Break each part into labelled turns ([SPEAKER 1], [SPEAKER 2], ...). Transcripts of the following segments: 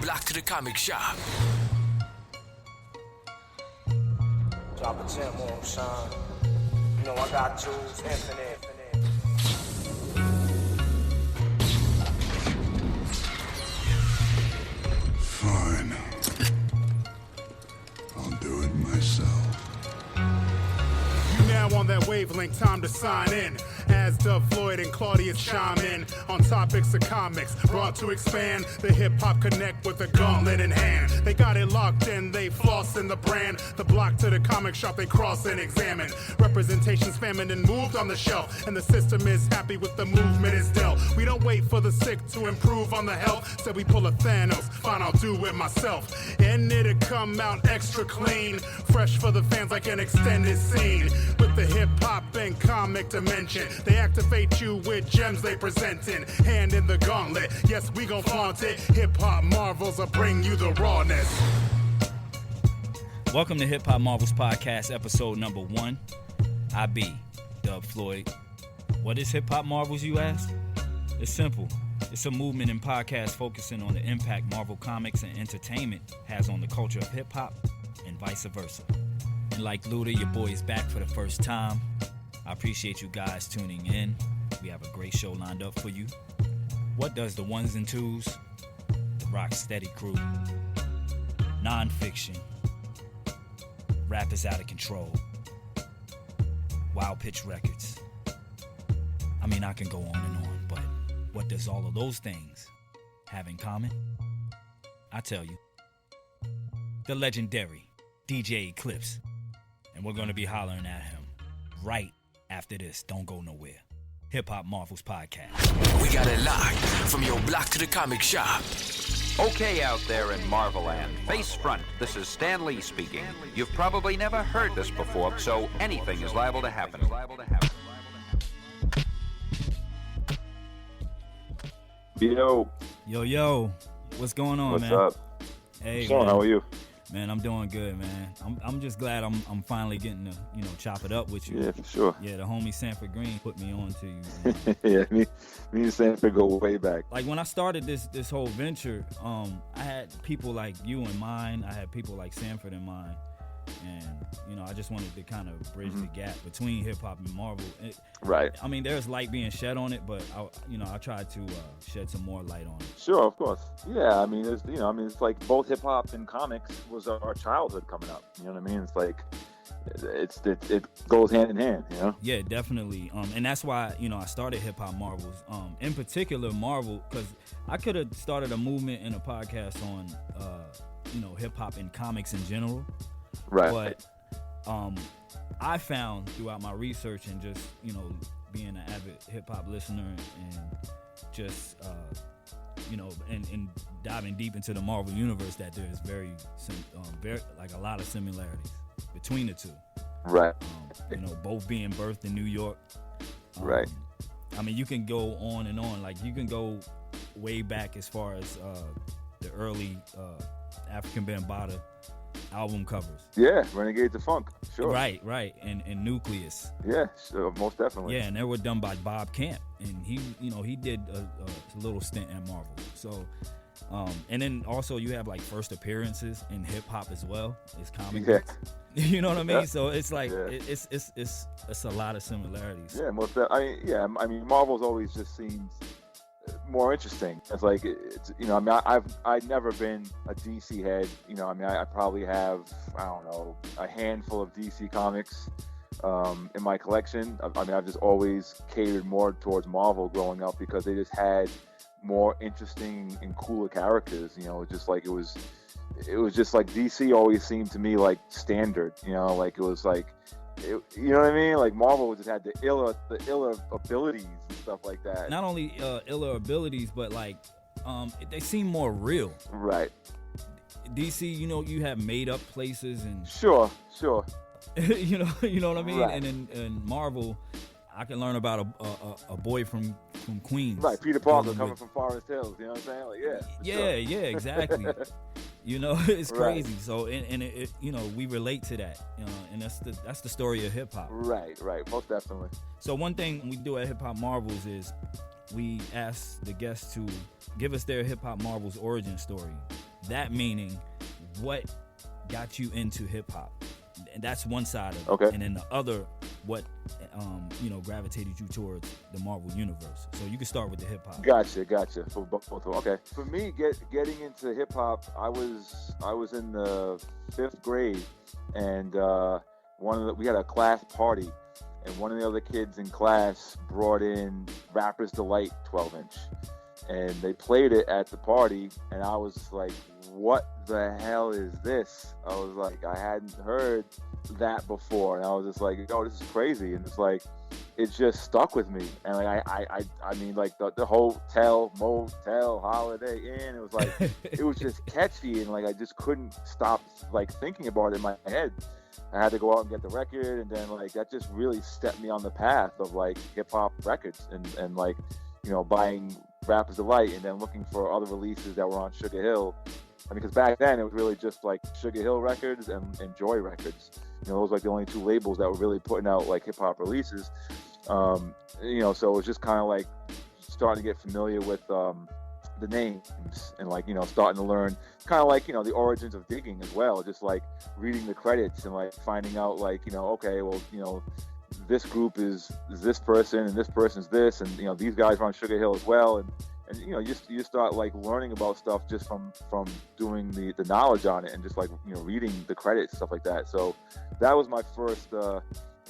[SPEAKER 1] block to the comic shop.
[SPEAKER 2] Drop a 10 more, son. You know I got tools, infinite.
[SPEAKER 3] Fine. I'll do it myself.
[SPEAKER 4] You now on that wavelength, time to sign in. As Floyd and Claudius chime in on topics of comics, brought to expand the hip-hop connect with a gauntlet in hand. They got it locked in, they floss in the brand. The block to the comic shop, they cross and examine. Representation's famine and moved on the shelf, and the system is happy with the movement it's dealt. We don't wait for the sick to improve on the health, so we pull a Thanos, fine, I'll do it myself. And it'll come out extra clean, fresh for the fans like an extended scene. With the hip-hop and comic dimension, they activate you with gems they presentin'. Hand in the gauntlet, yes, we gon' flaunt it. Hip-hop marvels will bring you the rawness.
[SPEAKER 5] Welcome to Hip Hop Marvels Podcast, episode number 1. I be Floyd. What is Hip Hop Marvels, you ask? It's simple. It's a movement and podcast focusing on the impact Marvel Comics and entertainment has on the culture of hip-hop and vice versa. And like Luda, your boy is back for the first time. I appreciate you guys tuning in. We have a great show lined up for you. What does the ones and twos? The Rocksteady crew. Non-fiction. Rap is out of control. Wild Pitch Records. I mean, I can go on and on, but what does all of those things have in common? I tell you. The legendary DJ Eclipse. And we're going to be hollering at him right after this. Don't go nowhere. Hip Hop Marvels Podcast.
[SPEAKER 1] We got it locked from your block to the comic shop.
[SPEAKER 6] Okay, out there in Marveland, face front, this is Stan Lee speaking. You've probably never heard this before, so anything is liable to happen.
[SPEAKER 5] Yo, what's going on, man?
[SPEAKER 7] What's up?
[SPEAKER 5] Hey,
[SPEAKER 7] man. How are you?
[SPEAKER 5] Man, I'm doing good, man. I'm just glad I'm finally getting to, chop it up with you.
[SPEAKER 7] Yeah, for sure.
[SPEAKER 5] Yeah, the homie Sanford Green put me on to you.
[SPEAKER 7] Yeah, me and Sanford go way back.
[SPEAKER 5] Like when I started this whole venture, I had people like you in mind. I had people like Sanford in mind. And, I just wanted to kind of bridge the gap between hip-hop and Marvel.
[SPEAKER 7] Right.
[SPEAKER 5] I mean, there's light being shed on it, but, I tried to shed some more light on it.
[SPEAKER 7] Sure, of course. Yeah, I mean, it's like both hip-hop and comics was our childhood coming up. You know what I mean? It's like, it goes hand in hand, you know?
[SPEAKER 5] Yeah, definitely. And that's why, I started Hip-Hop Marvels. In particular, Marvel, because I could have started a movement and a podcast on, hip-hop and comics in general.
[SPEAKER 7] Right.
[SPEAKER 5] But I found throughout my research and just, being an avid hip-hop listener and just, and diving deep into the Marvel universe that there's very like a lot of similarities between the two.
[SPEAKER 7] Right.
[SPEAKER 5] Both being birthed in New York.
[SPEAKER 7] Right.
[SPEAKER 5] I mean, you can go on and on. Like, you can go way back as far as the early African Bambaataa album covers.
[SPEAKER 7] Yeah, Renegade to Funk, sure.
[SPEAKER 5] Right, and Nucleus.
[SPEAKER 7] Yeah, sure, most definitely.
[SPEAKER 5] Yeah, and they were done by Bob Camp, and he did a little stint at Marvel. So, and then also you have like first appearances in hip hop as well as comic books. You know what I mean? Yeah. So it's like it's a lot of similarities.
[SPEAKER 7] Yeah, most. I mean, Marvel's always just seems more interesting. It's like I've never been a DC head. I probably have, I don't know, a handful of DC comics in my collection. I've just always catered more towards Marvel growing up because they just had more interesting and cooler characters. Just like it was just like DC always seemed to me like standard. Like it was like, you know what I mean? Like Marvel just had the iller abilities and stuff like that.
[SPEAKER 5] Not only iller abilities, but like they seem more real.
[SPEAKER 7] Right.
[SPEAKER 5] DC, you have made up places and
[SPEAKER 7] sure.
[SPEAKER 5] you know what I mean?
[SPEAKER 7] Right.
[SPEAKER 5] And in Marvel, I can learn about a boy from Queens.
[SPEAKER 7] Right, Peter Parker coming from Forest Hills. You know what I'm saying? Like,
[SPEAKER 5] yeah, exactly. It's crazy. Right. So, and it, we relate to that. And that's the story of hip hop.
[SPEAKER 7] Right, most definitely.
[SPEAKER 5] So one thing we do at Hip Hop Marvels is we ask the guests to give us their hip hop marvels origin story. That meaning, what got you into hip hop? And that's one side of it.
[SPEAKER 7] Okay.
[SPEAKER 5] And then the other, what gravitated you towards the Marvel universe. So you can start with the hip hop.
[SPEAKER 7] Gotcha. For both of them. Okay. For me, getting into hip hop, I was in the 5th grade, and we had a class party, and one of the other kids in class brought in Rapper's Delight 12-inch, and they played it at the party, and I was like, what the hell is this? I was like, I hadn't heard that before, and I was just like, yo, this is crazy. And it's like, it just stuck with me. And like, I mean, like the hotel, motel, Holiday Inn, it was like, it was just catchy, and like I just couldn't stop like thinking about it in my head. I had to go out and get the record, and then like that just really set me on the path of like hip hop records, and like, buying Rapper's Delight, and then looking for other releases that were on Sugar Hill. I mean, because back then it was really just like Sugar Hill Records and Joy Records. Those were like the only 2 labels that were really putting out like hip hop releases. So it was just kind of like starting to get familiar with the names, and like, starting to learn kind of like, the origins of digging as well. Just like reading the credits and like finding out like, okay, well, this group is this person, and this person's this, and these guys are on Sugar Hill as well, and you start like learning about stuff just from doing the knowledge on it, and just like reading the credits and stuff like that. So that was my first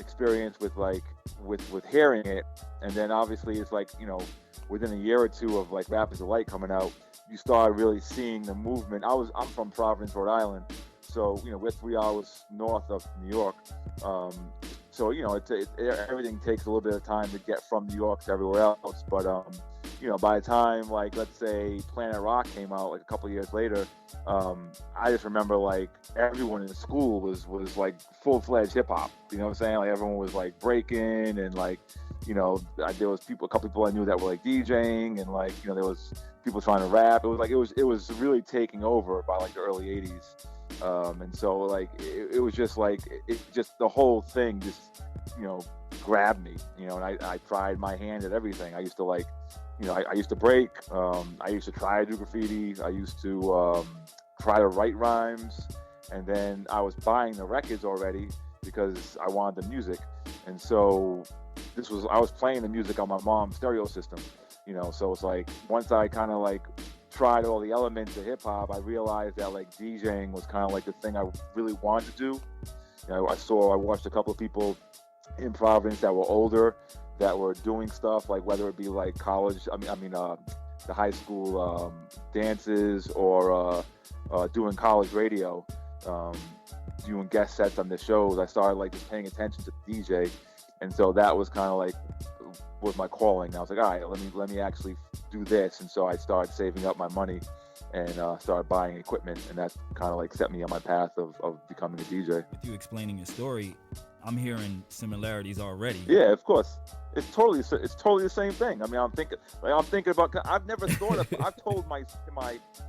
[SPEAKER 7] experience with hearing it. And then obviously it's like, within a year or two of like Rapper's Delight coming out, you start really seeing the movement. I'm from Providence, Rhode Island, so we're 3 hours north of New York. So everything takes a little bit of time to get from New York to everywhere else. But by the time, like, let's say Planet Rock came out like a couple years later, I just remember like everyone in school was like full-fledged hip hop. You know what I'm saying? Like everyone was like breaking, and like, there was a couple people I knew that were like DJing, and like, there was people trying to rap. It was like, it was really taking over by like the early 80s. And so like, it was just like, the whole thing just, grabbed me, and I tried my hand at everything. I used to like, I used to break, I used to try to do graffiti, I used to try to write rhymes, and then I was buying the records already because I wanted the music. And so I was playing the music on my mom's stereo system, so it's like, once I kind of like tried all the elements of hip hop, I realized that like DJing was kind of like the thing I really wanted to do. I watched a couple of people in Providence that were older, that were doing stuff, like whether it be like college, the high school dances, or doing college radio, doing guest sets on the shows. I started like just paying attention to the DJ, and so that was kind of like was my calling. I was like, all right, let me actually do this. And so I started saving up my money and started buying equipment, and that kind of like set me on my path of becoming a DJ.
[SPEAKER 5] With you explaining your story, I'm hearing similarities already.
[SPEAKER 7] Yeah, of course. It's totally the same thing. I mean, I'm thinking about. I've never thought of. I've told my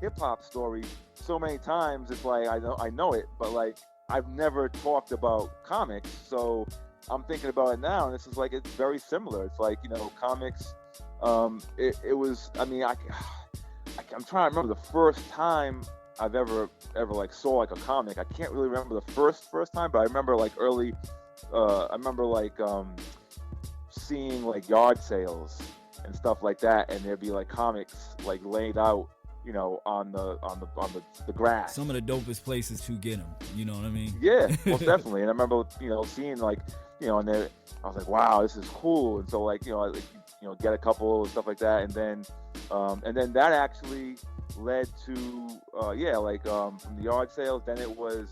[SPEAKER 7] hip hop story so many times. It's like I know it, but like I've never talked about comics. So I'm thinking about it now, and this is like, it's very similar. It's like, comics. It was. I mean, I'm trying to remember the first time I've ever like saw like a comic. I can't really remember the first time, but I remember like early. I remember like seeing like yard sales and stuff like that, and there'd be like comics like laid out, on the grass.
[SPEAKER 5] Some of the dopest places to get them. You know what I mean?
[SPEAKER 7] Yeah, most definitely. And I remember seeing like and there, I was like, wow, this is cool. And so like get a couple and stuff like that, and then that actually led to from the yard sales. Then it was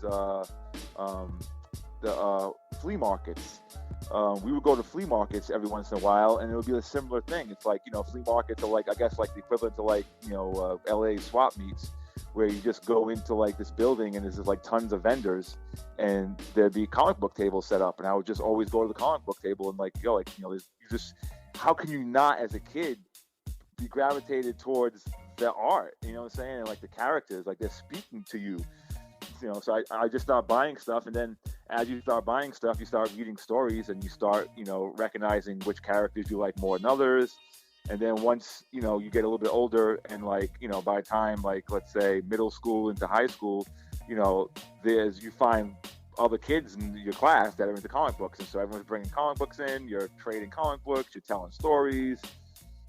[SPEAKER 7] the flea markets. We would go to flea markets every once in a while, and it would be a similar thing. It's like, flea markets are like, I guess, like the equivalent to like, LA swap meets, where you just go into like this building and there's just like tons of vendors, and there'd be comic book tables set up, and I would just always go to the comic book table and like, how can you not, as a kid, be gravitated towards the art, you know what I'm saying? And like the characters, like they're speaking to you. So I just started buying stuff, and then as you start buying stuff, you start reading stories, and you start, recognizing which characters you like more than others. And then once, you know, you get a little bit older and like, you know, by the time like, let's say middle school into high school, you know, you find other kids in your class that are into comic books. And so everyone's bringing comic books in, you're trading comic books, you're telling stories,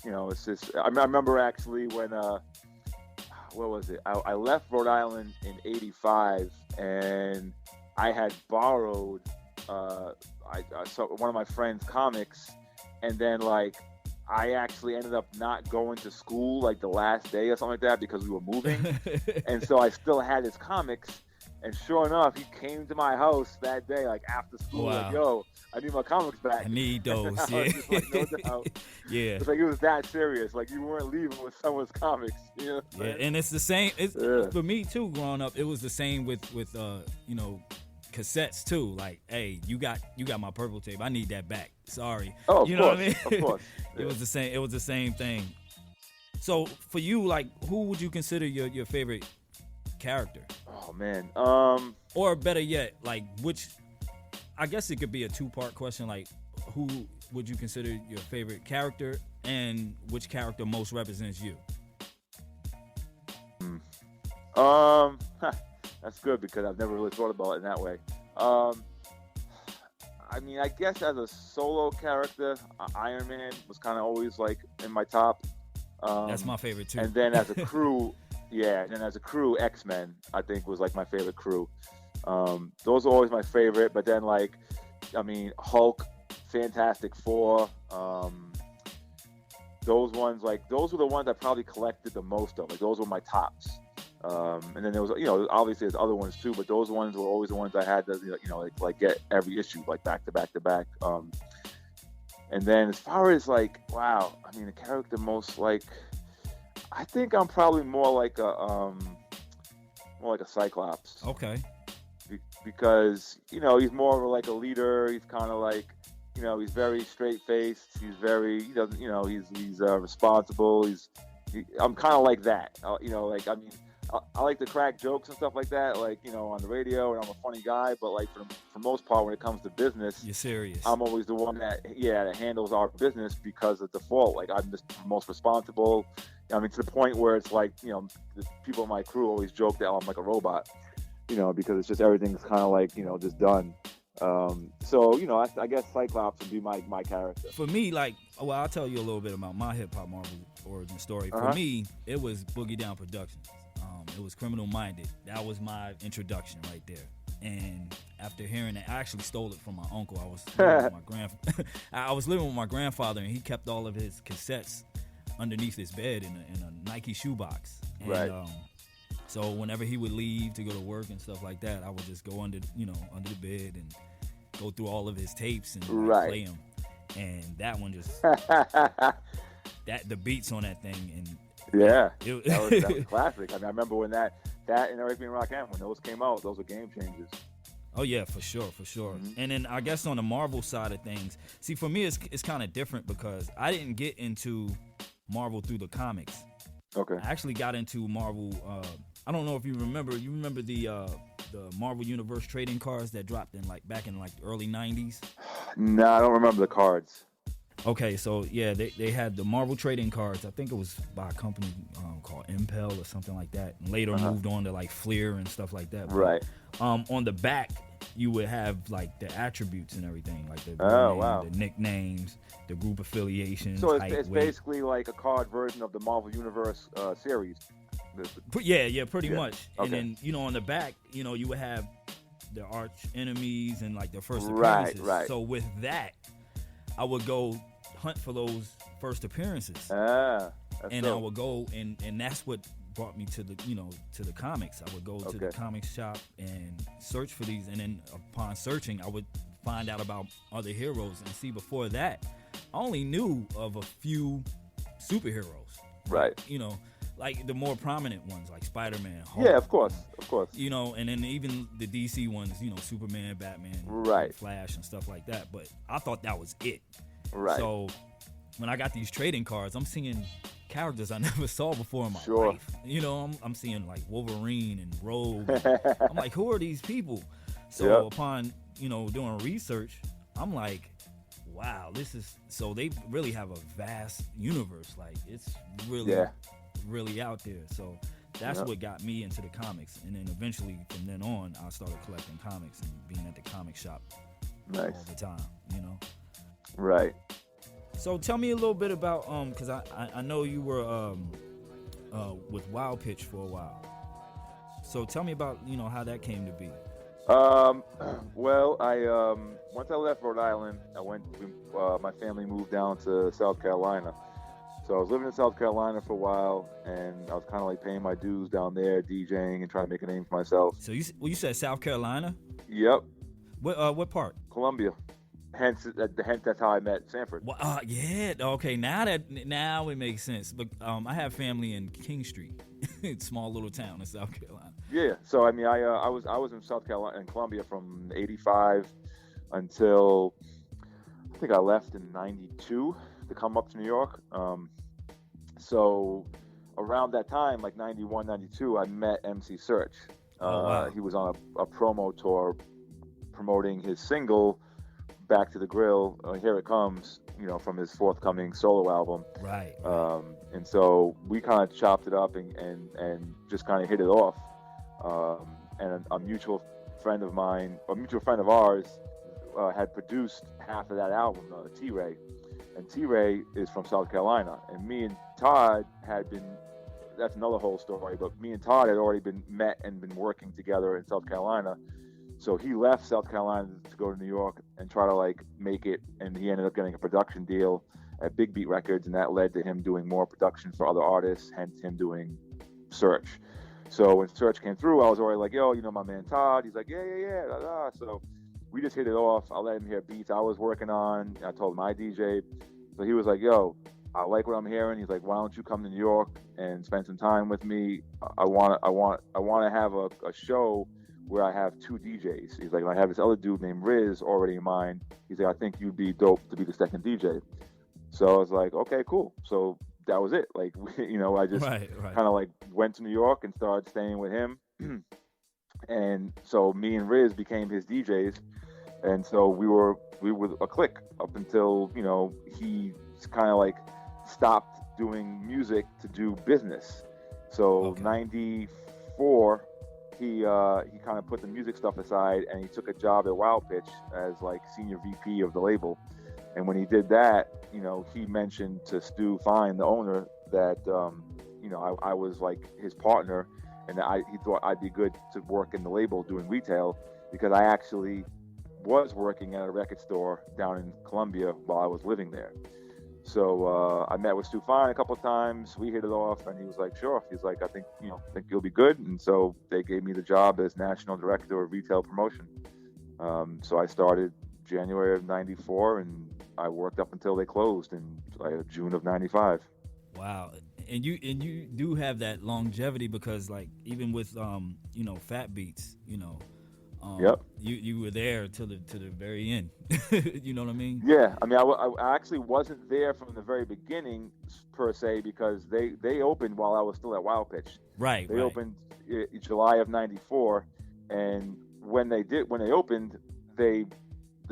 [SPEAKER 7] you know, it's just, I remember actually when, what was it? I left Rhode Island in '85 and I had borrowed, I saw one of my friend's comics, and then like, I actually ended up not going to school like the last day or something like that because we were moving. And so I still had his comics. And sure enough, he came to my house that day, like after school,
[SPEAKER 5] Wow.
[SPEAKER 7] like, yo, I need my comics back.
[SPEAKER 5] I need those,
[SPEAKER 7] I
[SPEAKER 5] yeah.
[SPEAKER 7] was just like, no doubt.
[SPEAKER 5] Yeah.
[SPEAKER 7] It's like it was that serious. Like you weren't leaving with someone's comics. You know what I'm
[SPEAKER 5] Yeah,
[SPEAKER 7] saying?
[SPEAKER 5] and it's the same. It's,
[SPEAKER 7] Yeah.
[SPEAKER 5] For me too, growing up, it was the same with you know, cassettes too. Like, hey, you got my purple tape. I need that back. Sorry.
[SPEAKER 7] Oh, of
[SPEAKER 5] you know
[SPEAKER 7] course,
[SPEAKER 5] what I mean?
[SPEAKER 7] of course.
[SPEAKER 5] It was the same. It was the same thing. So for you, like, who would you consider your favorite character?
[SPEAKER 7] Oh man.
[SPEAKER 5] Or better yet, like which? I guess it could be a two-part question. Like, who would you consider your favorite character, and which character most represents you?
[SPEAKER 7] That's good because I've never really thought about it in that way. I mean, I guess as a solo character, Iron Man was kind of always like in my top.
[SPEAKER 5] That's my favorite too.
[SPEAKER 7] And then as a crew, X-Men, I think was like my favorite crew. Those are always my favorite. But then like, I mean, Hulk, Fantastic Four, those ones, like those were the ones I probably collected the most of. Like those were my tops. And then there was, you know, obviously there's other ones too, but those ones were always the ones I had to, you know, like get every issue like back to back to back. And then as far as like, wow, I mean, the character most like, I think I'm probably more like a Cyclops.
[SPEAKER 5] Okay.
[SPEAKER 7] Because, you know, he's more of like a leader. He's kind of like, you know, he's very straight faced. He's very, he doesn't, you know, he's responsible. I'm kind of like that. You know, like, I mean, I like to crack jokes and stuff like that, like, you know, on the radio, and I'm a funny guy, but like for most part, when it comes to business,
[SPEAKER 5] You're serious.
[SPEAKER 7] I'm always the one that handles our business because of default. Like, I'm just the most responsible. I mean, to the point where it's like, you know, the people in my crew always joke that I'm like a robot, you know, because it's just everything's kind of like, you know, just done. So, you know, I guess Cyclops would be my character.
[SPEAKER 5] For me, like, well, I'll tell you a little bit about my hip hop Marvel origin story. For me, it was Boogie Down Productions. It was Criminal Minded. That was my introduction right there. And after hearing that, I actually stole it from my uncle. I was living with I was living with my grandfather, and he kept all of his cassettes underneath his bed in a Nike shoebox. And,
[SPEAKER 7] right.
[SPEAKER 5] So whenever he would leave to go to work and stuff like that, I would just go under the bed and go through all of his tapes and play them. And that one just the beats on that thing, and
[SPEAKER 7] yeah,
[SPEAKER 5] it,
[SPEAKER 7] that was classic. I mean, I remember when that and Everything Rock Am, when those came out, those were game changers.
[SPEAKER 5] Oh yeah, for sure.
[SPEAKER 7] Mm-hmm.
[SPEAKER 5] And then I guess on the Marvel side of things, see, for me it's kind of different because I didn't get into Marvel through the comics.
[SPEAKER 7] Okay.
[SPEAKER 5] I actually got into Marvel. I don't know if you remember. You remember the Marvel Universe trading cards that dropped back in the early '90s?
[SPEAKER 7] No, I don't remember the cards.
[SPEAKER 5] Okay, so yeah, they had the Marvel trading cards. I think it was by a company called Impel or something like that. And later moved on to like Fleer and stuff like that. But,
[SPEAKER 7] right.
[SPEAKER 5] On the back, you would have like the attributes and everything, like the the nicknames, the group affiliations.
[SPEAKER 7] So it's basically like a card version of the Marvel Universe series.
[SPEAKER 5] Yeah, pretty much.
[SPEAKER 7] Okay.
[SPEAKER 5] And then on the back, you would have their arch enemies and like their first appearances.
[SPEAKER 7] Right.
[SPEAKER 5] So with that, I would go hunt for those first appearances.
[SPEAKER 7] I
[SPEAKER 5] would go and that's what brought me to the to the comics. I would go to the comics shop and search for these, and then upon searching, I would find out about other heroes. And see, before that, I only knew of a few superheroes.
[SPEAKER 7] Right.
[SPEAKER 5] Like the more prominent ones, like Spider-Man, Hulk.
[SPEAKER 7] Yeah, of course.
[SPEAKER 5] And then even the DC ones, Superman, Batman,
[SPEAKER 7] right,
[SPEAKER 5] Flash, and stuff like that. But I thought that was it.
[SPEAKER 7] Right.
[SPEAKER 5] So when I got these trading cards, I'm seeing characters I never saw before in my
[SPEAKER 7] Sure.
[SPEAKER 5] life. I'm seeing like Wolverine and Rogue. I'm like, who are these people? So upon doing research, I'm like, wow, so they really have a vast universe. Like it's really out there. So that's what got me into the comics. And then eventually from then on, I started collecting comics and being at the comic shop all the time, you know?
[SPEAKER 7] Right.
[SPEAKER 5] So tell me a little bit about, cause I know you were with Wild Pitch for a while. So tell me about, you know, how that came to be.
[SPEAKER 7] Well, I once I left Rhode Island, my family moved down to South Carolina. So I was living in South Carolina for a while, and I was kind of like paying my dues down there, DJing and trying to make a name for myself.
[SPEAKER 5] So you said South Carolina?
[SPEAKER 7] Yep.
[SPEAKER 5] What part?
[SPEAKER 7] Columbia. Hence that's how I met Sanford.
[SPEAKER 5] Well, yeah. Okay, now it makes sense. But I have family in King Street, small little town in South Carolina.
[SPEAKER 7] Yeah. So I mean, I was in South Carolina and Columbia from '85 until I think I left in '92 to come up to New York. So around that time, like 91, 92, I met MC Search.
[SPEAKER 5] Wow.
[SPEAKER 7] He was on a promo tour promoting his single Back to the Grill, Here It Comes, you know, from his forthcoming solo album.
[SPEAKER 5] Right.
[SPEAKER 7] And so we kind of chopped it up and just kind of hit it off. And a mutual friend of ours, had produced half of that album, T-Ray. And T-Ray is from South Carolina. And me and Todd that's another whole story, but me and Todd had already been met and been working together in South Carolina. So he left South Carolina to go to New York and try to like make it, and he ended up getting a production deal at Big Beat Records, and that led to him doing more production for other artists, hence him doing Search. So when Search came through, I was already like, yo, you know my man Todd? He's like, yeah, da, da. So we just hit it off. I let him hear beats I was working on. I told him I DJ. So he was like, yo, I like what I'm hearing. He's like, why don't you come to New York and spend some time with me? I want to have a show where I have two DJs. He's like, I have this other dude named Riz already in mind. He's like, I think you'd be dope to be the second DJ. So I was like, okay, cool. So that was it. Like, you know, I just kind of like went to New York and started staying with him. And so me and Riz became his DJs. And so we were a clique up until, you know, he kind of like stopped doing music to do business. So 94, he kind of put the music stuff aside and he took a job at Wild Pitch as like senior VP of the label. And when he did that, you know, he mentioned to Stu Fine, the owner, that, you know, I was like his partner, and he thought I'd be good to work in the label doing retail, because I actually was working at a record store down in Columbia while I was living there. So I met with Stu Fine a couple of times. We hit it off, and he was like, sure. He's like, I think you'll be good. And so they gave me the job as national director of retail promotion. So I started January of '94, and I worked up until they closed in June of '95.
[SPEAKER 5] Wow. And you do have that longevity, because like even with you know, Fat Beats, you know,
[SPEAKER 7] yep,
[SPEAKER 5] you were there to the very end. You know what I mean?
[SPEAKER 7] Yeah, I mean, I actually wasn't there from the very beginning per se, because they opened while I was still at Wild Pitch.
[SPEAKER 5] Right.
[SPEAKER 7] They opened July of '94, and when they opened, they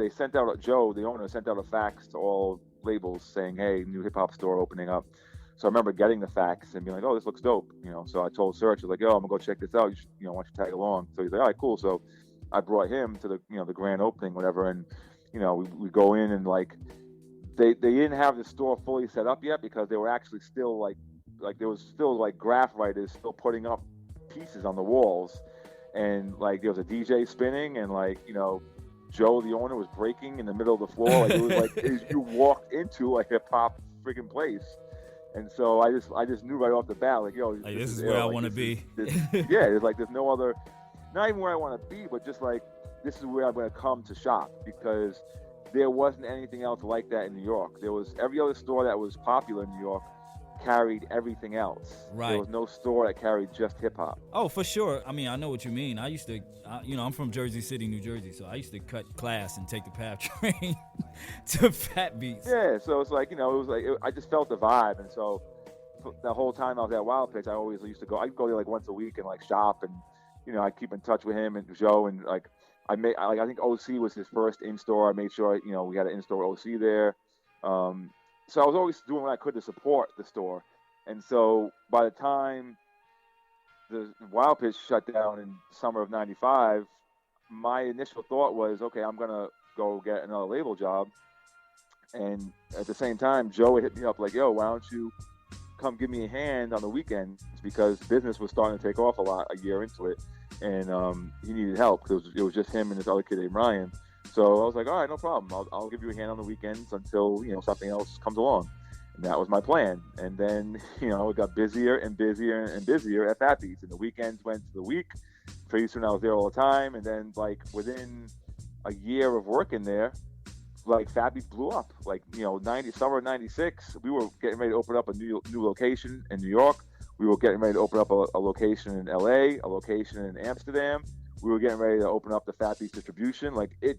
[SPEAKER 7] sent out the owner sent out a fax to all labels saying, hey, new hip hop store opening up. So I remember getting the fax and being like, oh, this looks dope. You know, so I told Search, I was like, yo, I'm gonna go check this out. You know, why don't you tag along? So he's like, all right, cool. So I brought him to the grand opening, whatever. And, you know, we go in, and like, they didn't have the store fully set up yet, because they were actually still like there was still like graph writers still putting up pieces on the walls. And like, there was a DJ spinning, and like, you know, Joe, the owner, was breaking in the middle of the floor. Like, it was like you walked into a hip hop freaking place. And so I just knew right off the bat, like, yo,
[SPEAKER 5] like, this is where I want to be.
[SPEAKER 7] Yeah, there's like, there's no other, not even where I want to be, but just like, this is where I'm going to come to shop, because there wasn't anything else like that in New York. There was every other store that was popular in New York carried everything else.
[SPEAKER 5] Right.
[SPEAKER 7] There was no store that carried just hip hop.
[SPEAKER 5] Oh, for sure. I mean, I know what you mean. I used to, you know, I'm from Jersey City, New Jersey, so I used to cut class and take the PATH train to Fat Beats.
[SPEAKER 7] Yeah, so it's like, you know, it was like, I just felt the vibe. And so the whole time I was at Wild Pitch, I always used to go, I'd go there like once a week and like shop, and, you know, I keep in touch with him and Joe, and like, I think OC was his first in-store. I made sure, we had an in-store OC there. So I was always doing what I could to support the store. And so by the time the Wild Pitch shut down in summer of 95, my initial thought was, okay, I'm going to go get another label job. And at the same time, Joe hit me up like, yo, why don't you come give me a hand on the weekends, because business was starting to take off a year into it. And he needed help because it was just him and this other kid named Ryan. So I was like, all right, no problem. I'll give you a hand on the weekends until, something else comes along. And that was my plan. And then, it got busier and busier and busier at Fat Beats. And the weekends went to the week. Pretty soon I was there all the time. And then, within a year of working there, Fat Beats blew up. Summer of 96, we were getting ready to open up a new location in New York. We were getting ready to open up a location in LA, a location in Amsterdam. We were getting ready to open up the Fat Beats distribution. It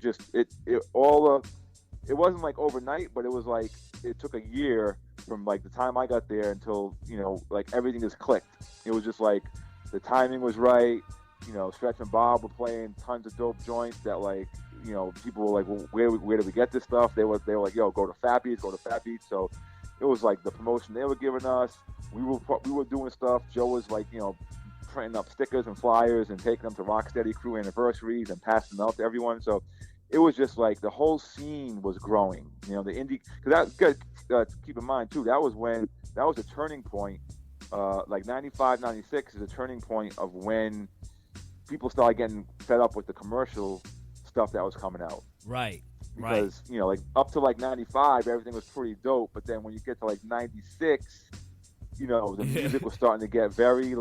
[SPEAKER 7] wasn't overnight, but it was it took a year from the time I got there until, everything just clicked. It was just the timing was right. Stretch and Bob were playing tons of dope joints that people were like, well, where do we get this stuff? They were like, yo, go to Fat Beats. So it was the promotion they were giving us. We were doing stuff. Joe was printing up stickers and flyers and taking them to Rocksteady crew anniversaries and passing them out to everyone. So it was just the whole scene was growing. The indie, because that keep in mind too, that was a turning point. 95, 96 is a turning point of when people started getting fed up with the commercial stuff that was coming out.
[SPEAKER 5] Right.
[SPEAKER 7] Because, up to 95, everything was pretty dope. But then when you get to 96, the music was starting to get very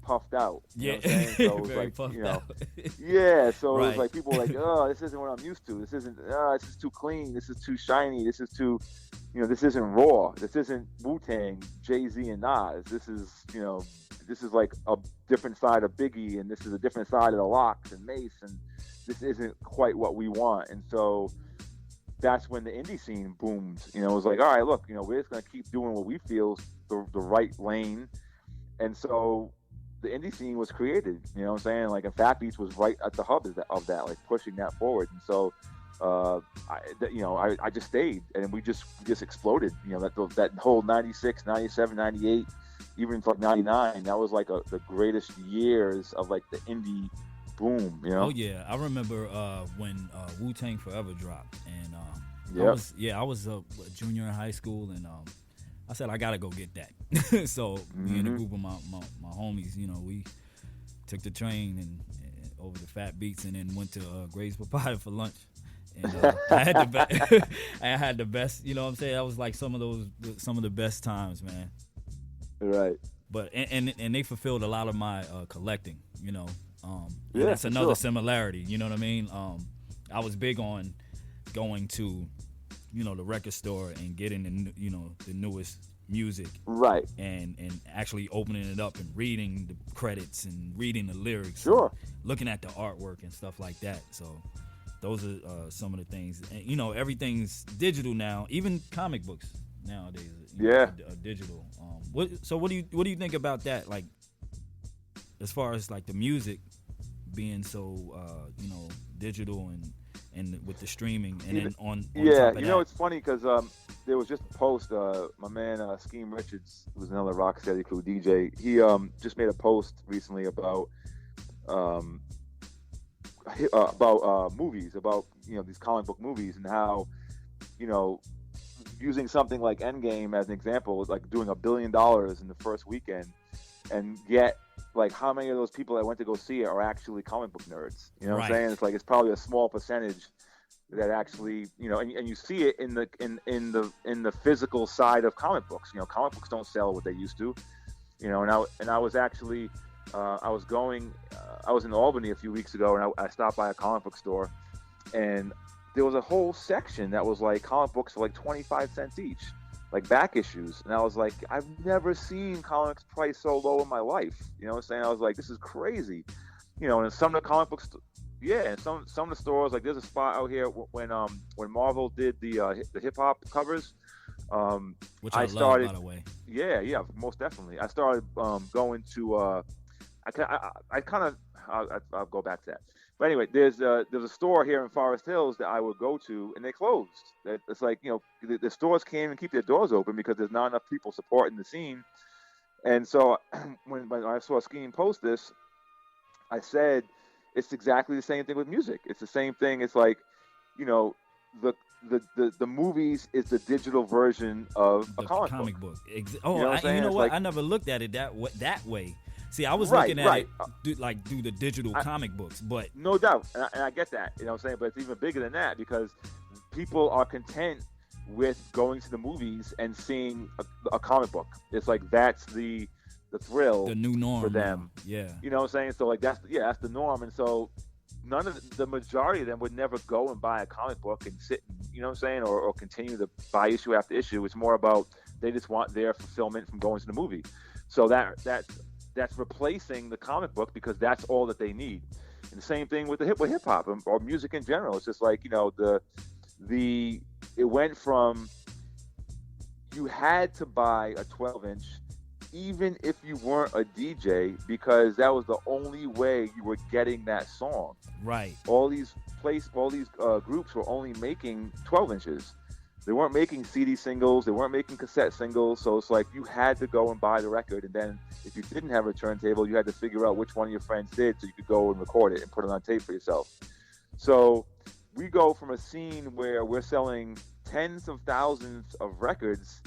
[SPEAKER 7] puffed out. You know what I'm saying? So it was
[SPEAKER 5] very puffed out.
[SPEAKER 7] Yeah. So
[SPEAKER 5] Right.
[SPEAKER 7] it was people were like, oh, this isn't what I'm used to. This is too clean. This is too shiny. This is too, this isn't raw. This isn't Wu-Tang, Jay-Z and Nas. This is a different side of Biggie, and this is a different side of the Locks and Mace, and this isn't quite what we want. And so that's when the indie scene boomed. It was all right, look, we're just going to keep doing what we feel is the right lane. And so the indie scene was created, you know what I'm saying? And Fat Beats was right at the hub of that, pushing that forward. And so, I just stayed, and we just exploded, that whole 96, 97, 98, even until 99, that was the greatest years of the indie boom,
[SPEAKER 5] Oh yeah, I remember when Wu-Tang Forever dropped, and I was a junior in high school, and I said I gotta go get that. So me and a group of my homies, we took the train and over to Fat Beats, and then went to Gray's Papaya for lunch. And I had the best, you know what I'm saying? That was some of the best times, man.
[SPEAKER 7] Right.
[SPEAKER 5] But and they fulfilled a lot of my collecting, that's another similarity, you know what I mean? I was big on going to, the record store and getting the newest music,
[SPEAKER 7] right?
[SPEAKER 5] And actually opening it up and reading the credits and reading the lyrics,
[SPEAKER 7] sure,
[SPEAKER 5] looking at the artwork and stuff like that. So those are some of the things. And, everything's digital now, even comic books nowadays. Are digital. What do you think about that? As far as the music being so digital and with the streaming, and then on top of that,
[SPEAKER 7] it's funny because there was just a post. My man Scheme Richards, who's another Rocksteady crew DJ, he just made a post recently about movies, about these comic book movies, and how using something like Endgame as an example, doing $1 billion in the first weekend, and yet how many of those people that went to go see it are actually comic book nerds? You know what I'm saying? It's probably a small percentage that actually, and you see it in the physical side of comic books. Comic books don't sell what they used to. And I was actually I was in Albany a few weeks ago, and I stopped by a comic book store, and there was a whole section that was comic books for 25 cents each, back issues. And I was like, I've never seen comics priced so low in my life. You know what I'm saying? I was like, this is crazy. And some of the comic books, and some of the stores, there's a spot out here when Marvel did the hip hop covers.
[SPEAKER 5] Which I started, love, by the way.
[SPEAKER 7] Yeah, most definitely. I started going to. I'll go back to that. But anyway, there's a store here in Forest Hills that I would go to, and they closed. It's like, the stores can't even keep their doors open because there's not enough people supporting the scene. And so when I saw Skeen post this, I said, it's exactly the same thing with music. It's the same thing. It's like, the movies is the digital version of a comic book.
[SPEAKER 5] You know what? I never looked at it that way. See, I was looking at it through the digital comic books, but
[SPEAKER 7] no doubt, and I get that. You know what I'm saying? But it's even bigger than that because people are content with going to the movies and seeing a comic book. It's like that's the thrill,
[SPEAKER 5] the new norm
[SPEAKER 7] for them.
[SPEAKER 5] Yeah,
[SPEAKER 7] you know what I'm saying? So like that's the norm, and so the majority of them would never go and buy a comic book and sit, you know what I'm saying, or continue to buy issue after issue. It's more about they just want their fulfillment from going to the movie. So that's replacing the comic book because that's all that they need. And the same thing with hip hop or music in general. It's just like, it went from you had to buy a 12-inch even if you weren't a DJ because that was the only way you were getting that song.
[SPEAKER 5] Right.
[SPEAKER 7] All these groups were only making 12 inches. They weren't making CD singles. They weren't making cassette singles. So it's like you had to go and buy the record. And then if you didn't have a turntable, you had to figure out which one of your friends did so you could go and record it and put it on tape for yourself. So we go from a scene where we're selling tens of thousands of records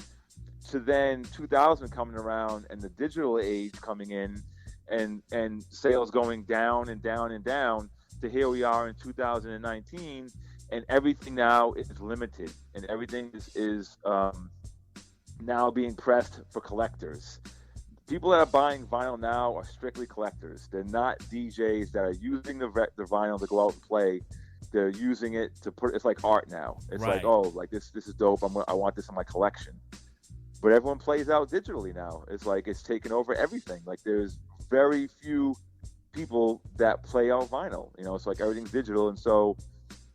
[SPEAKER 7] to then 2000 coming around and the digital age coming in and sales going down and down and down to here we are in 2019. And everything now is limited, and everything is now being pressed for collectors. People that are buying vinyl now are strictly collectors. They're not DJs that are using the vinyl to go out and play. They're using it to put. It's like art now. It's
[SPEAKER 5] right.
[SPEAKER 7] Like this is dope. I want this in my collection. But everyone plays out digitally now. It's like it's taken over everything. Like there's very few people that play out vinyl. It's like everything's digital, and so.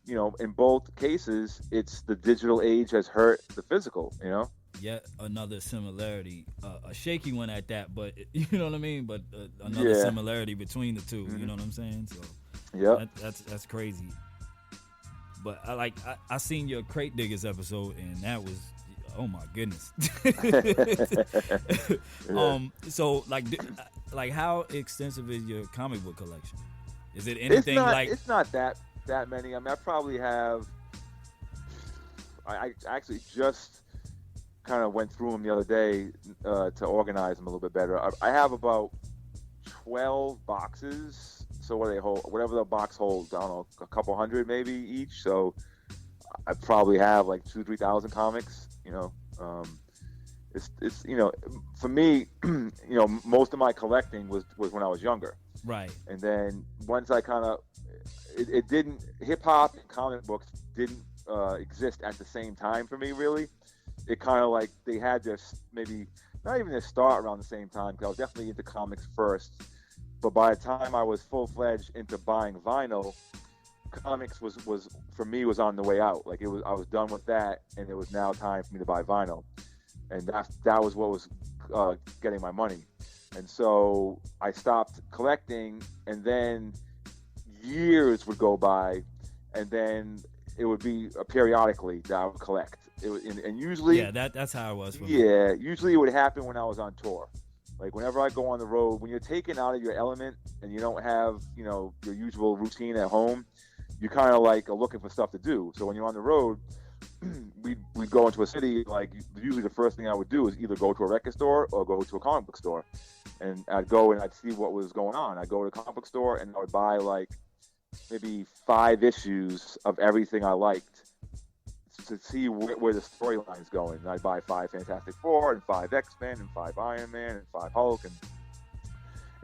[SPEAKER 7] In both cases, it's the digital age has hurt the physical,
[SPEAKER 5] Yet another similarity, a shaky one at that, but you know what I mean? But another similarity between the two, you know what I'm saying? So
[SPEAKER 7] yeah,
[SPEAKER 5] that's crazy. But I seen your Crate Diggers episode, and that was, oh my goodness. So like how extensive is your comic book collection? Is it anything
[SPEAKER 7] It's not that many. I mean, I probably have. I actually just kind of went through them the other day to organize them a little bit better. I have about 12 boxes. So what do they hold? Whatever the box holds, I don't know, a couple hundred maybe each. So I probably have like 2,000-3,000 comics. It's for me, most of my collecting was when I was younger.
[SPEAKER 5] Right.
[SPEAKER 7] And then once I kind of it didn't hip hop and comic books didn't exist at the same time for me really. It kind of like they had their maybe not even their start around the same time because I was definitely into comics first. But by the time I was full-fledged into buying vinyl, comics was for me was on the way out. Like I was done with that, and it was now time for me to buy vinyl, and that was what was getting my money. And so I stopped collecting, and then years would go by, and then it would be periodically that I would collect. And usually,
[SPEAKER 5] that's how it was for
[SPEAKER 7] me. Yeah, usually it would happen when I was on tour. Like whenever I go on the road, when you're taken out of your element and you don't have your usual routine at home, you kind of like are looking for stuff to do. So when you're on the road, we'd go into a city. Like usually the first thing I would do is either go to a record store or go to a comic book store, and I'd go and I'd see what was going on. I'd go to a comic book store and I would buy like maybe 5 issues of everything I liked to see where the storyline is going. And I'd buy 5 Fantastic Four and 5 X-Men and 5 Iron Man and 5 Hulk, and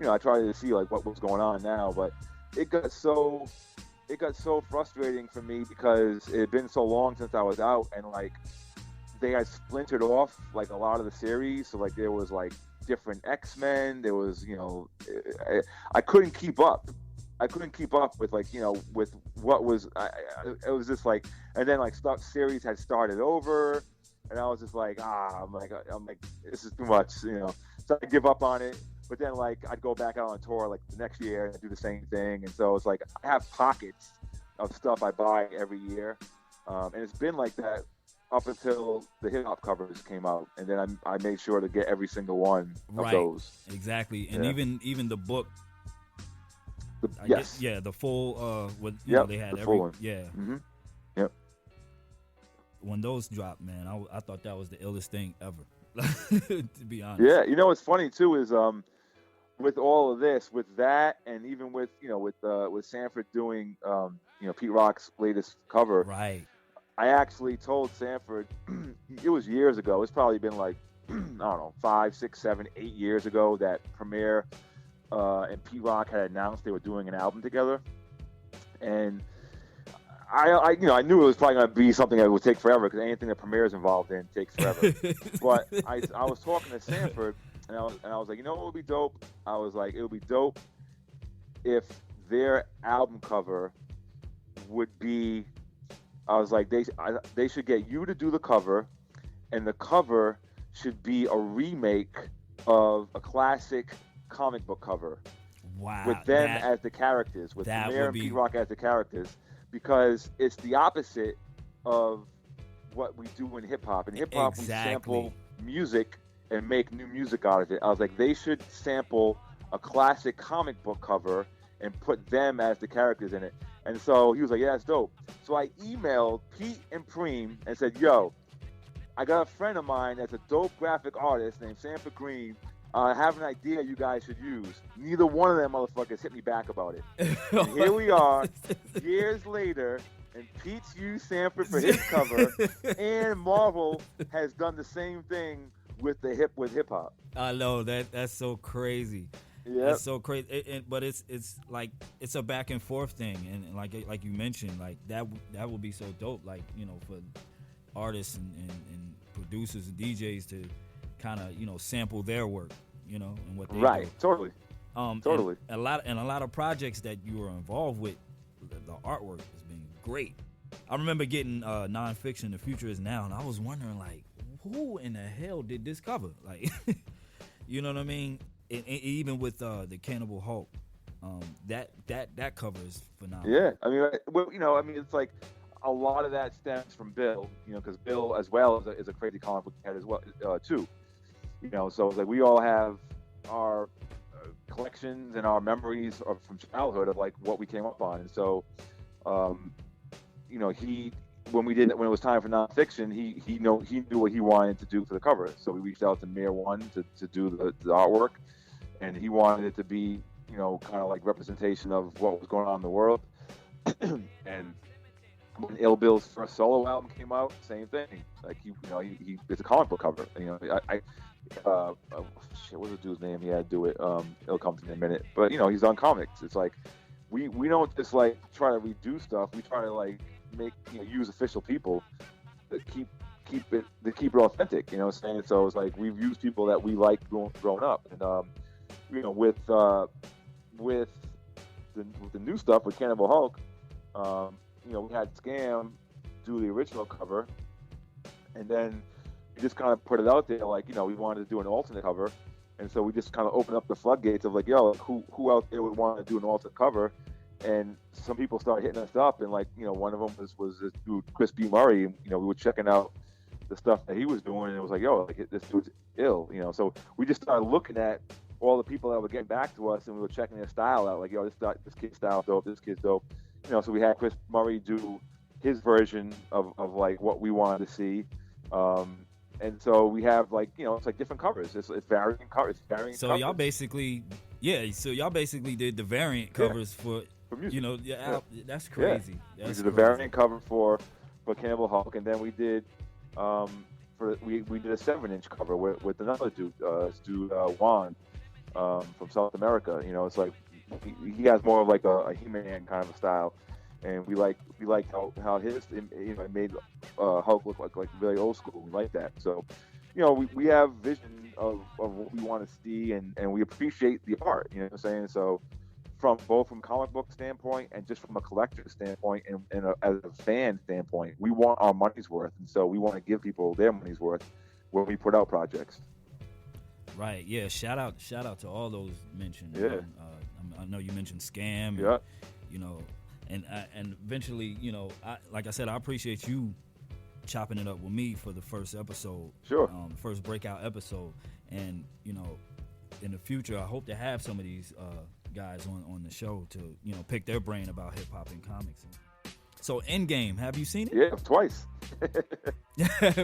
[SPEAKER 7] I tried to see like what was going on now. But it got so frustrating for me because it had been so long since I was out, and like they had splintered off like a lot of the series. So like there was like different X-Men. There was I couldn't keep up. I couldn't keep up with with what was. It was just like, and then like series had started over, and I was just like, I'm like, this is too much, So I give up on it. but then like I'd go back out on tour like the next year and I'd do the same thing. And so it's like I have pockets of stuff I buy every year, and it's been like that up until the hip hop covers came out, and then I made sure to get every single one of those.
[SPEAKER 5] Exactly, and even the book.
[SPEAKER 7] Yes.
[SPEAKER 5] The full. You know, they had
[SPEAKER 7] the
[SPEAKER 5] every
[SPEAKER 7] full one.
[SPEAKER 5] Yeah.
[SPEAKER 7] Mm-hmm. Yep.
[SPEAKER 5] When those dropped, man, I thought that was the illest thing ever. To be honest.
[SPEAKER 7] Yeah, you know what's funny too is with all of this, with that, and even with with Sanford doing Pete Rock's latest cover.
[SPEAKER 5] Right.
[SPEAKER 7] I actually told Sanford, it was years ago. It's probably been like I don't know, 5, 6, 7, 8 years ago that Premier and Pete Rock had announced they were doing an album together, and I knew it was probably going to be something that would take forever because anything that Premier's involved in takes forever. But I was talking to Sanford, and I was like, you know what would be dope? I was like, it would be dope if their album cover would be. I was like, they should get you to do the cover, and the cover should be a remake of a classic comic book cover.
[SPEAKER 5] Wow.
[SPEAKER 7] With them as the characters, with Premier and Pete Rock as the characters. Because it's the opposite of what we do in hip hop. In hip hop, we sample music and make new music out of it. I was like, they should sample a classic comic book cover and put them as the characters in it. And so he was like, yeah, that's dope. So I emailed Pete and Preem and said, yo, I got a friend of mine that's a dope graphic artist named Sanford Green. I have an idea you guys should use. Neither one of them motherfuckers hit me back about it. And here we are, years later, and Pete's used Sanford for his cover, and Marvel has done the same thing with hip hop. I
[SPEAKER 5] know that's so crazy.
[SPEAKER 7] Yeah,
[SPEAKER 5] that's so crazy. But it's like it's a back and forth thing, and like you mentioned, like that would be so dope. Like for artists and producers and DJs to kind of sample their work, and what they do.
[SPEAKER 7] Totally. Totally.
[SPEAKER 5] And a lot of projects that you were involved with, the artwork has been great. I remember getting nonfiction, The Future Is Now, and I was wondering like, who in the hell did this cover? Like, you know what I mean? And even with the Cannibal Hulk, that cover is phenomenal.
[SPEAKER 7] Yeah, I mean, it's like a lot of that stems from Bill, because Bill as well is a crazy comic book head as well too. So it's like we all have our collections and our memories from childhood of like what we came up on, and so when it was time for nonfiction, he knew what he wanted to do for the cover, so we reached out to Mayor One to do the artwork, and he wanted it to be kind of like representation of what was going on in the world. And when Ill Bill's first solo album came out, same thing. Like he it's a comic book cover. Shit, what's the dude's name? He had to do it. It'll come to me in a minute. But he's on comics. It's like we don't just like try to redo stuff. We try to like make use official people to keep it authentic. You know what I'm saying? So it's like we've used people that we liked growing up, and with the new stuff with Cannibal Hulk, we had Scam do the original cover, and then we just kind of put it out there like, we wanted to do an alternate cover, and so we just kind of opened up the floodgates of like, yo, who out there would want to do an alternate cover, and some people started hitting us up, and like, one of them was this dude, Chris B. Murray, and, we were checking out the stuff that he was doing, and it was like, yo, like, this dude's ill, so we just started looking at all the people that were getting back to us, and we were checking their style out, like, yo, this kid's style dope, this kid's dope. So we had Chris Murray do his version of like what we wanted to see, and so we have like it's like different covers. It's varying covers.
[SPEAKER 5] So
[SPEAKER 7] covers.
[SPEAKER 5] y'all basically did the variant covers for
[SPEAKER 7] music.
[SPEAKER 5] That's crazy.
[SPEAKER 7] Yeah. We did a variant cover for Cannibal Hulk, and then we did we did a 7-inch cover with another dude, Juan from South America. It's like. He has more of like a He-Man kind of a style, and we like how his it made Hulk look like really old school. We like that. So we have vision of what we want to see, and we appreciate the art. You know what I'm saying? So both from comic book standpoint and just from a collector standpoint and as a fan standpoint, we want our money's worth, and so we want to give people their money's worth when we put out projects.
[SPEAKER 5] Right. Yeah. Shout out to all those mentioned.
[SPEAKER 7] Yeah.
[SPEAKER 5] I know you mentioned Scam. And,
[SPEAKER 7] Yeah.
[SPEAKER 5] You know, and eventually, you know, like I said, I appreciate you chopping it up with me for the first episode.
[SPEAKER 7] Sure.
[SPEAKER 5] First breakout episode, and you know, in the future, I hope to have some of these guys on the show to, you know, pick their brain about hip hop and comics. So Endgame, have you seen it?
[SPEAKER 7] Yeah, twice.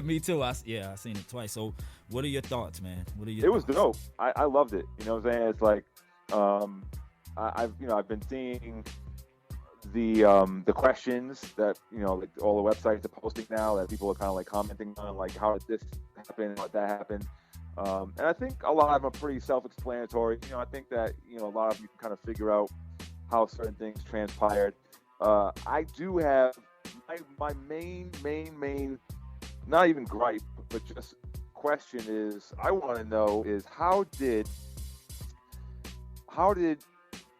[SPEAKER 5] Me too. I seen it twice. So what are your thoughts, man?
[SPEAKER 7] It was dope. I loved it. You know what I'm saying? It's like I've been seeing the questions that, you know, like all the websites are posting now, that people are kind of like commenting on, like, how did this happen, how did that happen? And I think a lot of them are pretty self-explanatory. You know, I think that, you know, a lot of you can kind of figure out how certain things transpired. I do have my main, not even gripe, but just question is, I want to know is how did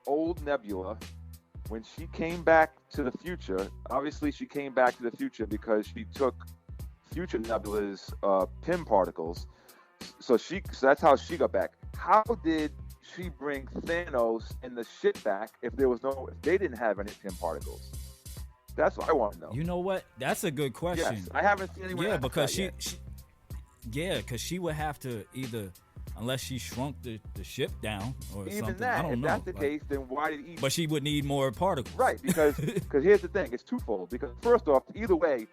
[SPEAKER 7] old Nebula, when she came back to the future, obviously she came back to the future because she took future Nebula's PIM particles. So that's how she got back. How did she bring Thanos and the shit back if they didn't have any PIM particles? That's what I want to know.
[SPEAKER 5] You know what? That's a good question.
[SPEAKER 7] Yes, I haven't seen anyone.
[SPEAKER 5] Yeah, because because she would have to either, unless she shrunk the ship down or
[SPEAKER 7] even
[SPEAKER 5] something.
[SPEAKER 7] that,
[SPEAKER 5] I don't
[SPEAKER 7] if
[SPEAKER 5] know.
[SPEAKER 7] that's the case, then why did he?
[SPEAKER 5] But she would need more particles.
[SPEAKER 7] Right, because here's the thing: it's twofold. Because first off, either way,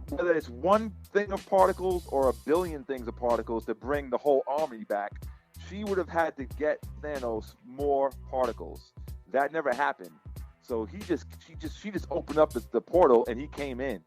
[SPEAKER 7] whether it's one thing of particles or a billion things of particles to bring the whole army back, she would have had to get Thanos more particles. That never happened. So she just opened up the portal and he came in.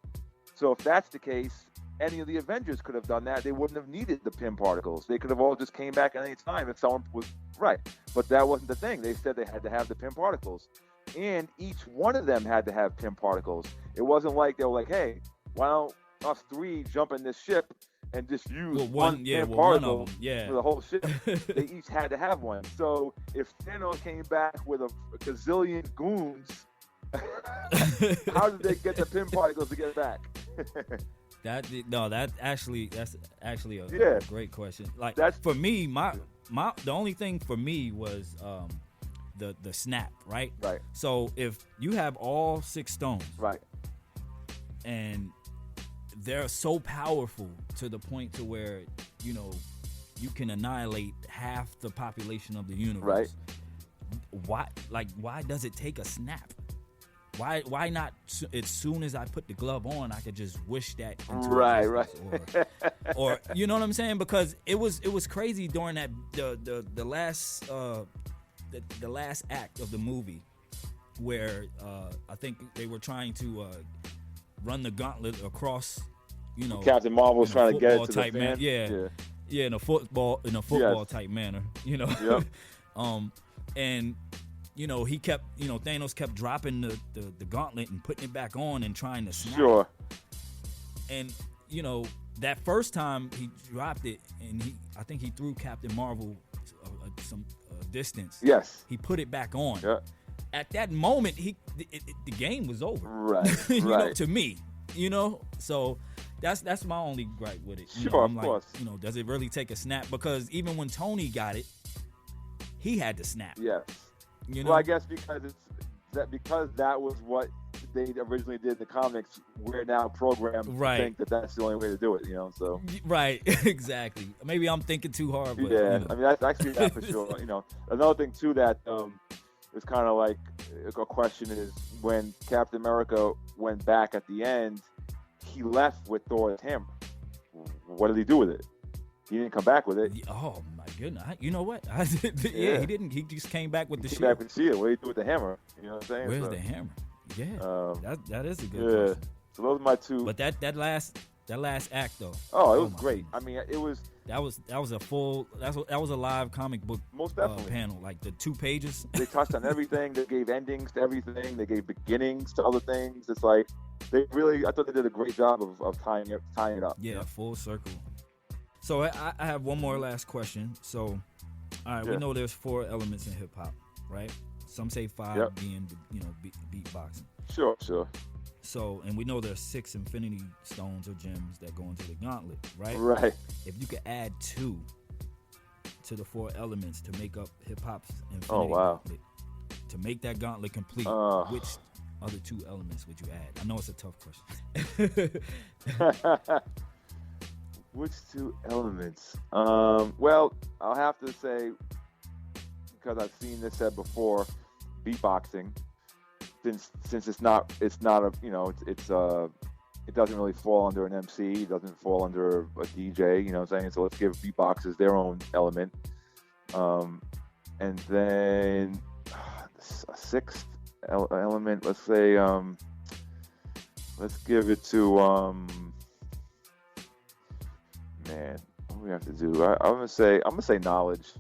[SPEAKER 7] So if that's the case, any of the Avengers could have done that. They wouldn't have needed the PIM particles. They could have all just came back at any time if someone was right. But that wasn't the thing. They said they had to have the PIM particles. And each one of them had to have PIM particles. It wasn't like they were like, hey, why don't us three jump in this ship and just use one PIM particle for the whole ship? They each had to have one. So if Thanos came back with a gazillion goons, how did they get the PIM particles to get back?
[SPEAKER 5] That's actually a great question. Like, that's for me, the only thing for me was the snap, right?
[SPEAKER 7] Right.
[SPEAKER 5] So if you have all 6 stones,
[SPEAKER 7] right,
[SPEAKER 5] and they're so powerful to the point to where, you know, you can annihilate half the population of the universe.
[SPEAKER 7] Right.
[SPEAKER 5] Why does it take a snap? Why not as soon as I put the glove on, I could just wish that into existence, or you know what I'm saying? Because it was crazy during that the last act of the movie, where I think they were trying to run the gauntlet across, you know,
[SPEAKER 7] Captain Marvel was trying to get it to
[SPEAKER 5] type
[SPEAKER 7] the fan.
[SPEAKER 5] Yeah, in a football type manner, you know.
[SPEAKER 7] Yep.
[SPEAKER 5] And you know, Thanos kept dropping the gauntlet and putting it back on and trying to snap.
[SPEAKER 7] Sure.
[SPEAKER 5] And you know, that first time he dropped it, and I think he threw Captain Marvel some distance.
[SPEAKER 7] Yes.
[SPEAKER 5] He put it back on.
[SPEAKER 7] Yeah.
[SPEAKER 5] At that moment, the game was over.
[SPEAKER 7] Right.
[SPEAKER 5] You
[SPEAKER 7] right.
[SPEAKER 5] know, to me, you know. So that's my only gripe with it. You
[SPEAKER 7] Sure,
[SPEAKER 5] know, I'm
[SPEAKER 7] of course.
[SPEAKER 5] You know, does it really take a snap? Because even when Tony got it, he had to snap.
[SPEAKER 7] Yes.
[SPEAKER 5] You know?
[SPEAKER 7] Well, I guess because that was what they originally did in the comics, we're now programmed to think that that's the only way to do it, you know, so.
[SPEAKER 5] Right, exactly. Maybe I'm thinking too hard, but,
[SPEAKER 7] yeah,
[SPEAKER 5] you know.
[SPEAKER 7] I mean, that's actually that for sure. You know, another thing, too, that is kind of like a question is when Captain America went back at the end, he left with Thor's hammer. What did he do with it? He didn't come back with it.
[SPEAKER 5] Oh my goodness! You know what? He didn't. He just came back with the shield.
[SPEAKER 7] Back with the shield. What did he do with the hammer? You know what I'm saying?
[SPEAKER 5] Where's the hammer? Yeah, that is a good question.
[SPEAKER 7] So those are my two.
[SPEAKER 5] But that last act though.
[SPEAKER 7] Oh, it was great. I mean, it was.
[SPEAKER 5] That was a live comic book
[SPEAKER 7] most definitely
[SPEAKER 5] panel, like the 2 pages.
[SPEAKER 7] They touched on everything. They gave endings to everything. They gave beginnings to other things. It's like I thought they did a great job of tying it up.
[SPEAKER 5] Yeah, full circle. So I have one more last question. So, all right, we know there's 4 elements in hip hop, right? Some say 5 being, you know, beatboxing.
[SPEAKER 7] Sure.
[SPEAKER 5] So, and we know there's 6 infinity stones or gems that go into the gauntlet, right?
[SPEAKER 7] Right.
[SPEAKER 5] If you could add 2, to the 4 elements to make up hip hop's infinity.
[SPEAKER 7] Oh, wow.
[SPEAKER 5] Gauntlet. To make that gauntlet complete, which other 2 elements would you add? I know it's a tough question.
[SPEAKER 7] Which 2 elements? Well, I'll have to say, because I've seen this said before, beatboxing. Since it's not a, it doesn't really fall under an MC. It doesn't fall under a DJ. You know what I'm saying? So let's give beatboxers their own element. And then a 6th element. Let's say, let's give it to man. What do we have to do? I'm gonna say knowledge.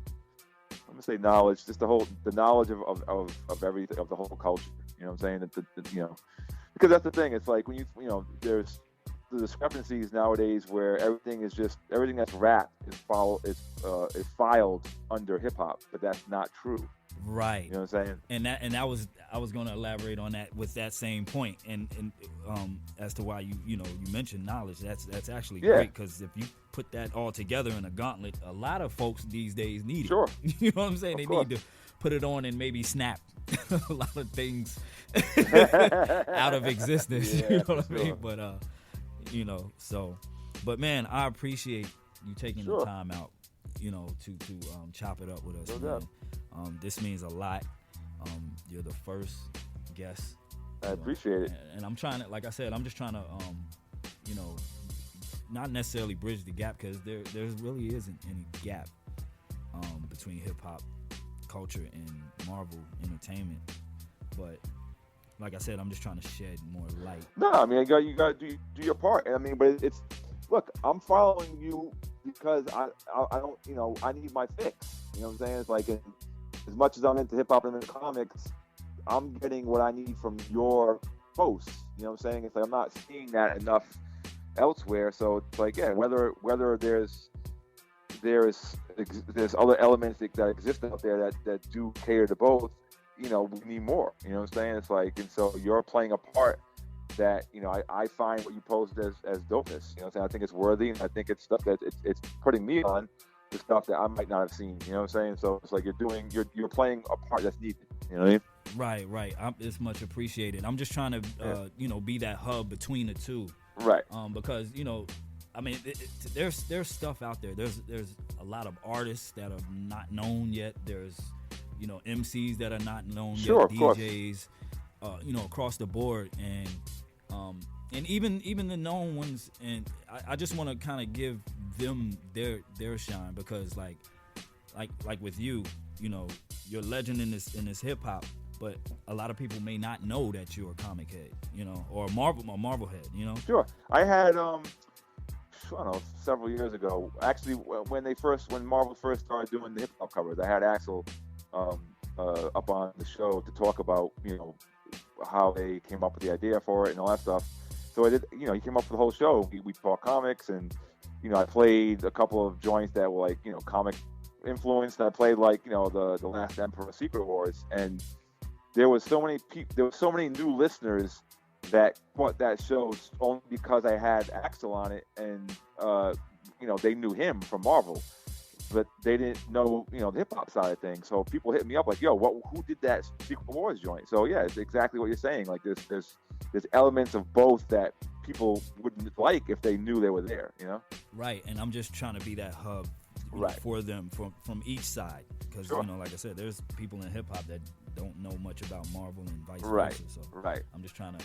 [SPEAKER 7] I'm gonna say knowledge. Just the knowledge of everything, of the whole culture. You know what I'm saying? That because that's the thing. It's like when there's the discrepancies nowadays where everything that's rap is filed under hip hop, but that's not true.
[SPEAKER 5] Right.
[SPEAKER 7] You know what I'm saying?
[SPEAKER 5] And I was going to elaborate on that with that same point, and as to why you mentioned knowledge. That's actually great, because if you put that all together in a gauntlet, a lot of folks these days need it.
[SPEAKER 7] Sure.
[SPEAKER 5] You know what I'm saying? They need to put it on and maybe snap a lot of things out of existence.
[SPEAKER 7] Yeah,
[SPEAKER 5] you know what I mean? But but man, I appreciate you taking the time out, to chop it up with us.
[SPEAKER 7] No doubt.
[SPEAKER 5] This means a lot. You're the first guest.
[SPEAKER 7] I appreciate it.
[SPEAKER 5] And I'm trying to, like I said, I'm just trying to, not necessarily bridge the gap, because there really isn't any gap between hip hop culture and Marvel entertainment. But like I said, I'm just trying to shed more light. No,
[SPEAKER 7] I mean, you got to do your part. I mean, but it's look, I'm following you because I don't, I need my fix. You know what I'm saying? It's like, as much as I'm into hip hop and into comics, I'm getting what I need from your posts. You know what I'm saying? It's like I'm not seeing that enough elsewhere. So it's like, whether there's other elements that exist out there that do cater to both, we need more. You know what I'm saying? It's like, and so you're playing a part that, I find what you post as dopeness. You know what I'm saying? I think it's worthy, and I think it's stuff that it's putting me on the stuff that I might not have seen. You know what I'm saying? So it's like you're playing a part that's needed. You know what I mean?
[SPEAKER 5] Right. It's much appreciated. I'm just trying to, be that hub between the two.
[SPEAKER 7] Right.
[SPEAKER 5] Because, I mean, there's stuff out there. There's a lot of artists that are not known yet. There's, MCs that are not known yet. DJs, across the board, and even the known ones. And I just want to kind of give them their shine, because like with you, you're a legend in this hip hop. But a lot of people may not know that you're a comic head, or a Marvel head,
[SPEAKER 7] Sure. I had, I don't know, several years ago, actually, when Marvel first started doing the hip hop covers, I had Axel up on the show to talk about, how they came up with the idea for it and all that stuff. So I did, he came up with the whole show. We talked comics, and, I played a couple of joints that were like, comic influenced. And I played like, the Last Emperor Secret Wars, and there was so many new listeners that caught that show only because I had Axel on it, and they knew him from Marvel, but they didn't know the hip hop side of things. So people hit me up like, "Yo, who did that Secret Wars joint?" So yeah, it's exactly what you're saying. Like there's elements of both that people wouldn't like if they knew they were there.
[SPEAKER 5] Right, and I'm just trying to be that hub.
[SPEAKER 7] Right.
[SPEAKER 5] For them from each side, because like I said, there's people in hip hop that don't know much about Marvel and vice versa. So I'm just trying to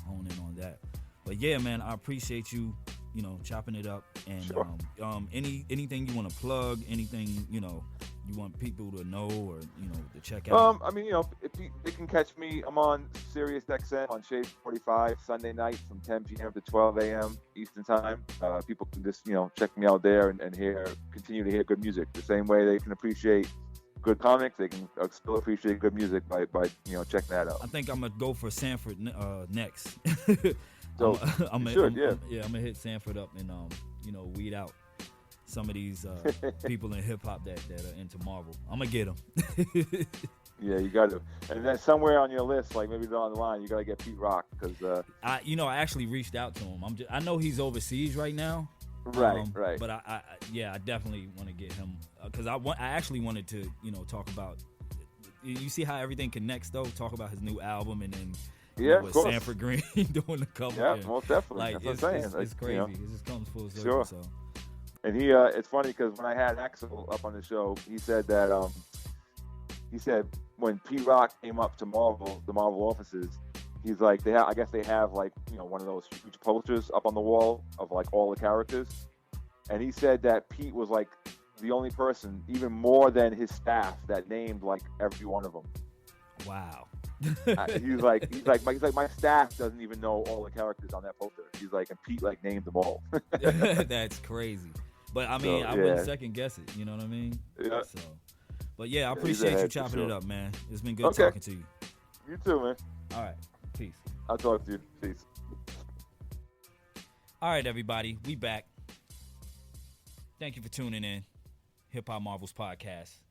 [SPEAKER 5] hone in on that. But yeah, man, I appreciate you chopping it up, and anything you want to plug, anything you want people to know or to check out.
[SPEAKER 7] I mean, if they can catch me, I'm on Sirius XM on Shade 45 Sunday night from 10 p.m. to 12 a.m. Eastern time. People can just check me out there and continue to hear good music. The same way they can appreciate good comics, they can still appreciate good music by checking that out.
[SPEAKER 5] I think I'm gonna go for Sanford next.
[SPEAKER 7] So
[SPEAKER 5] I'm gonna hit Sanford up and weed out some of these people in hip hop that are into Marvel. I'm gonna get them.
[SPEAKER 7] Yeah, you got to. And then somewhere on your list, like maybe down the line, you got to get Pete Rock, because
[SPEAKER 5] I actually reached out to him. I know he's overseas right now.
[SPEAKER 7] Right.
[SPEAKER 5] But I definitely want to get him because I actually wanted to, talk about. You see how everything connects though. Talk about his new album and then.
[SPEAKER 7] Yeah, of course.
[SPEAKER 5] Sanford Green doing the cover.
[SPEAKER 7] Yeah, most definitely.
[SPEAKER 5] Like,
[SPEAKER 7] That's what I'm saying.
[SPEAKER 5] It's crazy. It just comes full circle.
[SPEAKER 7] Sure.
[SPEAKER 5] So.
[SPEAKER 7] And he, it's funny because when I had Axel up on the show, he said that, when P Rock came up to Marvel, the Marvel offices, he's like, I guess they have like, one of those huge posters up on the wall of like all the characters. And he said that Pete was like the only person, even more than his staff, that named like every one of them.
[SPEAKER 5] Wow.
[SPEAKER 7] He's like my staff doesn't even know all the characters on that poster. He's like, and Pete like named them all.
[SPEAKER 5] That's crazy. But I mean, I wouldn't second guess it. You know what I mean?
[SPEAKER 7] Yeah.
[SPEAKER 5] So, but yeah, I appreciate you chopping it up, man. It's been good talking to you.
[SPEAKER 7] You too, man.
[SPEAKER 5] All right, peace.
[SPEAKER 7] I'll talk to you. Peace.
[SPEAKER 5] All right, everybody, we back. Thank you for tuning in. Hip Hop Marvels Podcast,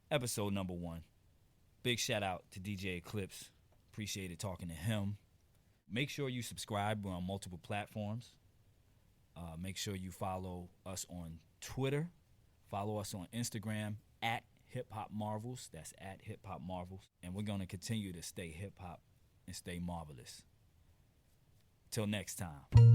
[SPEAKER 5] episode number 1. Big shout out to DJ Eclipse. Appreciated talking to him. Make sure you subscribe. We're on multiple platforms. Make sure you follow us on Twitter. Follow us on Instagram at Hip Hop Marvels. That's at Hip Hop Marvels. And we're going to continue to stay hip hop and stay marvelous. Till next time.